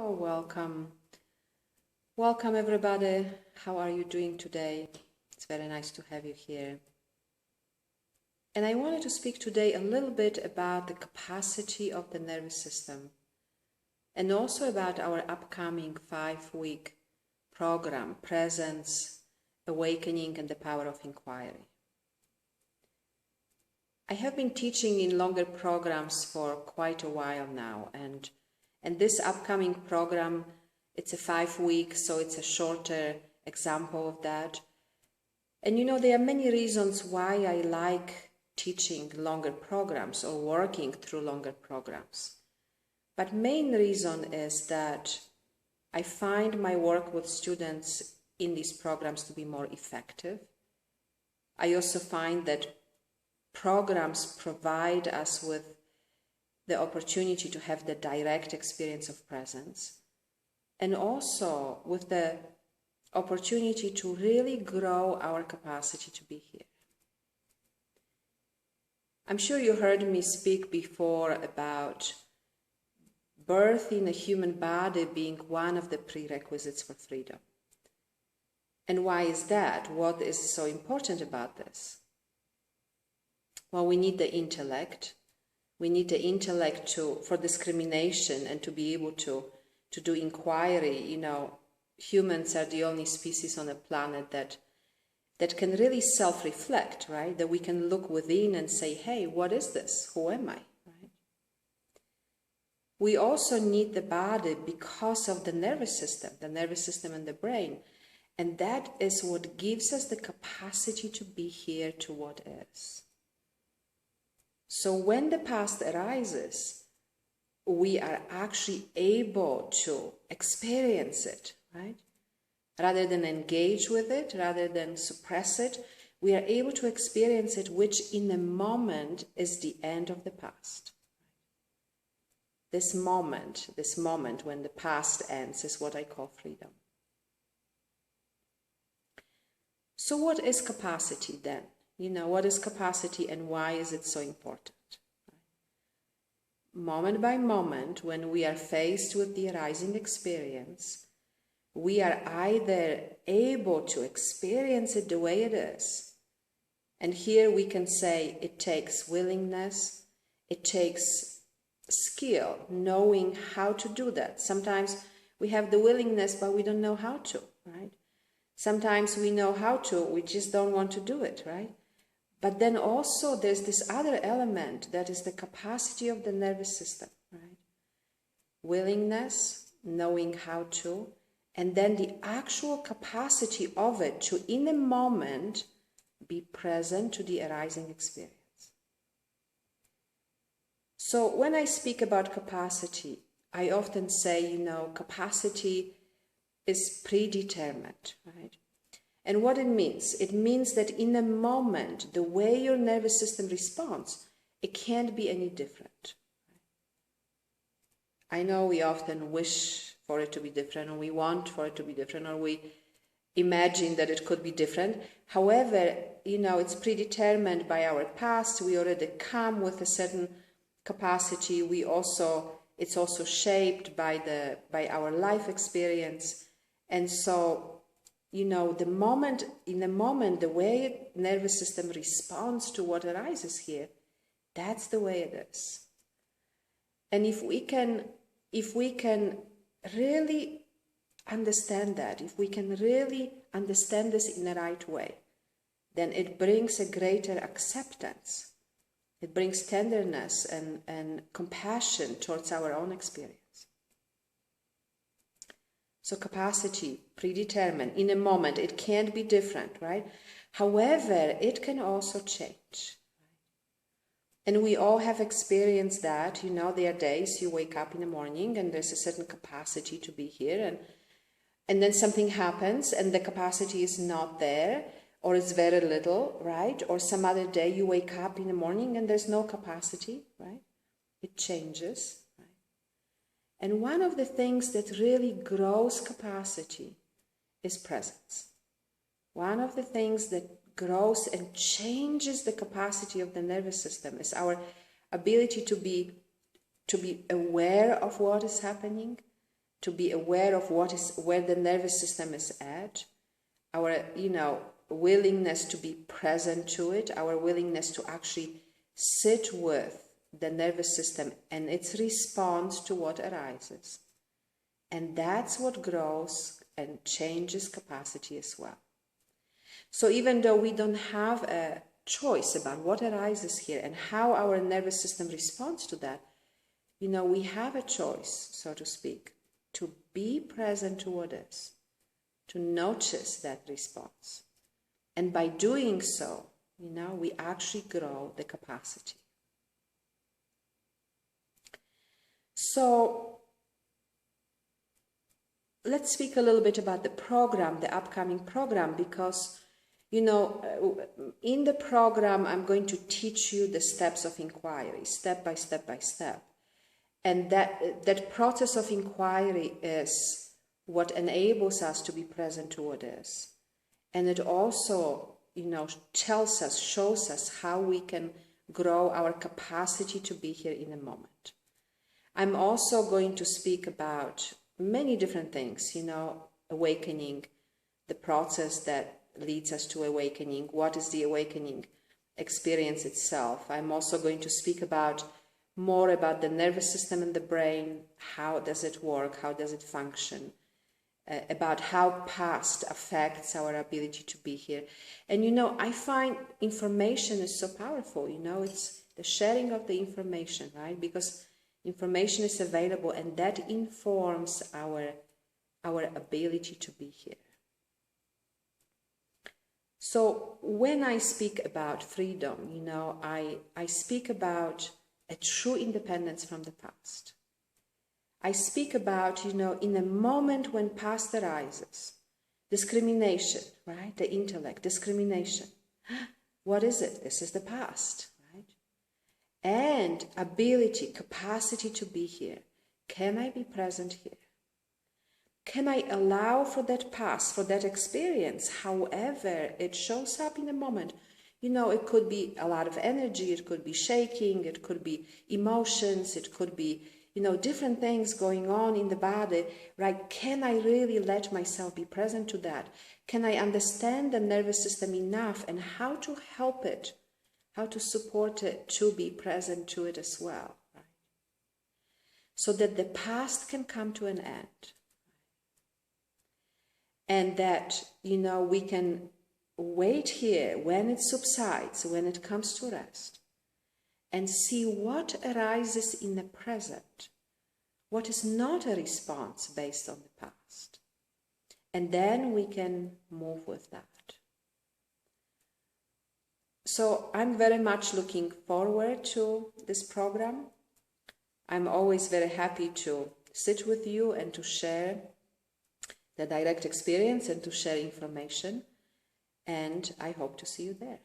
So welcome. Welcome everybody. How are you doing today? It's very nice to have you here. And I wanted to speak today a little bit about the capacity of the nervous system and also about our upcoming 5-week program, Presence, Awakening and the Power of Inquiry. I have been teaching in longer programs for quite a while now, and this upcoming program, it's a 5-week, so it's a shorter example of that. And you know, there are many reasons why I like teaching longer programs or working through longer programs. But main reason is that I find my work with students in these programs to be more effective. I also find that programs provide us with the opportunity to have the direct experience of presence, and also with the opportunity to really grow our capacity to be here. I'm sure you heard me speak before about birth in a human body being one of the prerequisites for freedom. And why is that? What is so important about this? Well, we need the intellect. We need the intellect for discrimination and to be able to do inquiry. You know, humans are the only species on the planet that can really self-reflect, right? That we can look within and say, hey, what is this? Who am I? Right? We also need the body because of the nervous system and the brain. And that is what gives us the capacity to be here to what is. So when the past arises, we are actually able to experience it, right? Rather than engage with it, rather than suppress it, we are able to experience it, which in a moment is the end of the past. This moment when the past ends is what I call freedom. So what is capacity then? You know, what is capacity and why is it so important? Moment by moment, when we are faced with the arising experience, we are either able to experience it the way it is. And here we can say it takes willingness, it takes skill, knowing how to do that. Sometimes we have the willingness, but we don't know how to, right? Sometimes we know how to, we just don't want to do it, right? But then also there's this other element that is the capacity of the nervous system, right? Willingness, knowing how to, and then the actual capacity of it to, in a moment, be present to the arising experience. So when I speak about capacity, I often say, you know, capacity is predetermined, right? And what it means that in a moment, the way your nervous system responds, it can't be any different. I know we often wish for it to be different, or we want for it to be different, or we imagine that it could be different. However, you know, it's predetermined by our past. We already come with a certain capacity. It's also shaped by our life experience. And so, you know, in the moment, the way nervous system responds to what arises here, that's the way it is. And if we can really understand that, if we can really understand this in the right way, then it brings a greater acceptance. It brings tenderness and compassion towards our own experience. So capacity, predetermined, in a moment, it can't be different, right? However, it can also change. And we all have experienced that, you know, there are days you wake up in the morning and there's a certain capacity to be here, and then something happens and the capacity is not there, or it's very little, right? Or some other day you wake up in the morning and there's no capacity, right? It changes. And one of the things that really grows capacity is presence. One of the things that grows and changes the capacity of the nervous system is our ability to be aware of what is happening, to be aware of where the nervous system is at, our, willingness to be present to it, our willingness to actually sit with the nervous system and its response to what arises. And that's what grows and changes capacity as well. So even though we don't have a choice about what arises here and how our nervous system responds to that, we have a choice, so to speak, to be present to what is, to notice that response. And by doing so, we actually grow the capacity. So let's speak a little bit about the program, the upcoming program, because, in the program, I'm going to teach you the steps of inquiry, step by step by step. And that process of inquiry is what enables us to be present to what is. And it also, tells us, shows us how we can grow our capacity to be here in a moment. I'm also going to speak about many different things, awakening, the process that leads us to awakening, what is the awakening experience itself. I'm also going to speak more about the nervous system and the brain, how does it work, how does it function, about how past affects our ability to be here. And I find information is so powerful, it's the sharing of the information, right? Because information is available and that informs our ability to be here. So when I speak about freedom, I speak about a true independence from the past. I speak about, in a moment when past arises, discrimination, right? The intellect, discrimination. What is it? This is the past, right? And ability, capacity to be here. Can I be present here? Can I allow for that past, for that experience, however it shows up in a moment? It could be a lot of energy, it could be shaking, it could be emotions, it could be, different things going on in the body, right? Can I really let myself be present to that? Can I understand the nervous system enough and how to help it, how to support it to be present to it as well, right? So that the past can come to an end. And that, we can wait here when it subsides, when it comes to rest, and see what arises in the present, what is not a response based on the past. And then we can move with that. So I'm very much looking forward to this program. I'm always very happy to sit with you and to share the direct experience and to share information. And I hope to see you there.